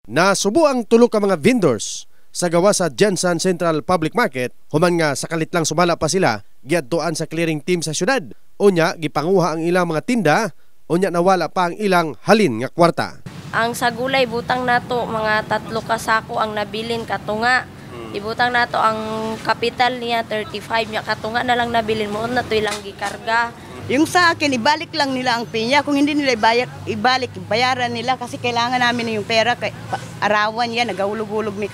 Nasubo ang tulo ka mga vendors sa gawa sa Jensen Central Public Market human nga sakalit lang sumala pa sila giadtoan sa clearing team sa syudad. Unya gipanguha ang ilang mga tinda, unya nawala pa ang ilang halin nga kwarta. Ang sa gulay butang nato mga 3 ka sako ang nabilin katunga. Ibutang nato ang kapital niya 35 nya katunga na lang nabilin mo na to ilang gikarga. Yung sa akin, ibalik lang nila ang pinya. Kung hindi nila ibalik, bayaran nila kasi kailangan namin yung pera. Arawan yan, nagahulog-hulog mi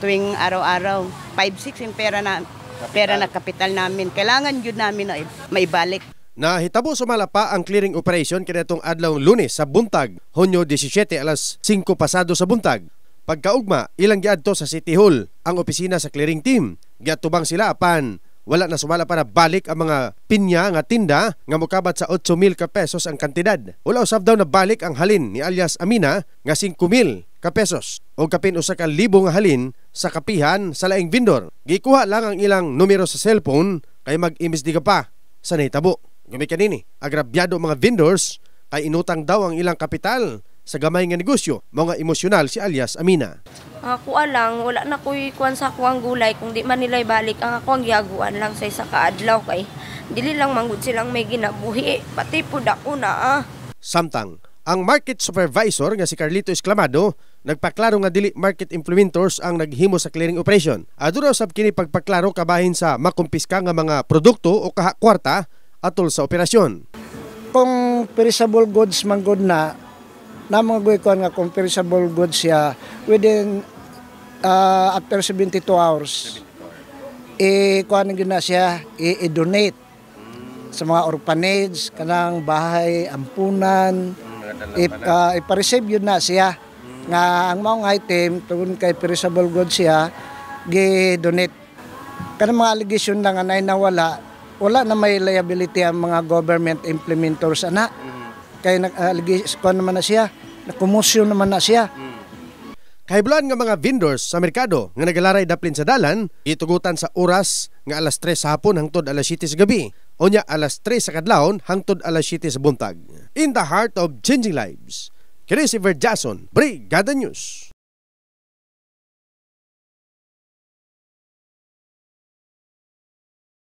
tuwing araw-araw. 5-6 yung pera na kapital namin. Kailangan yun namin na maibalik. Nahitabo sumala pa ang clearing operation kanitong adlaw Lunes sa buntag, Hunyo 17 alas 5 pasado sa buntag. Pagkaugma, ilang giadto sa City Hall ang opisina sa clearing team. Giatubang sila apan wala na sumala pa na balik ang mga pinya nga tinda nga mokabat sa 8,000 ka pesos ang kantidad. Wala usab daw na balik ang halin ni alias Amina nga 5,000 ka pesos o kapin usa ka libo nga halin sa kapihan sa laing vendor. Gikuha lang ang ilang numero sa cellphone kay mag-imbestiga pa sa nahitabo. Gumi kanini, agrabyado mga vendors kay inutang daw ang ilang kapital sa gamay nga negosyo. Mga emosyonal si alias Amina. Ako lang, wala na ko'y kuwan sa kuwang gulay kung di man nila ibalik ang ako ang giaguan lang sa isa ka adlaw kay dili lang manggod silang may ginabuhi pati pud ako na Samtang ang market supervisor nga si Carlito Esclamado nagpaklaro nga dili market implementors ang naghimo sa clearing operation. Aduna usab kini pagpaklaro kabahin sa makumpiska nga mga produkto o kaha kwarta atol sa operasyon. Kung perishable goods manggod na mga kuan nga kung perishable goods siya within after 72 hours kuan na siya i-donate sa mga orphanage kanang bahay ampunan ipa-receive yun na siya nga ang mga item tungod kay perishable goods siya gi-donate kanang mga allegation lang nga nawala wala na may liability ang mga government implementors ana kay nag-allegation naman na siya nakumusyon naman na siya. Kahibluan nga mga vendors sa merkado nga nagalaray daplin sa dalan, itugutan sa oras nga alas 3 sa hapon hangtod alas 7 sa gabi, o nya alas 3 sa kadlawon hangtod alas 7 sa buntag. In the heart of changing lives, kini si Verjason, Brigada News.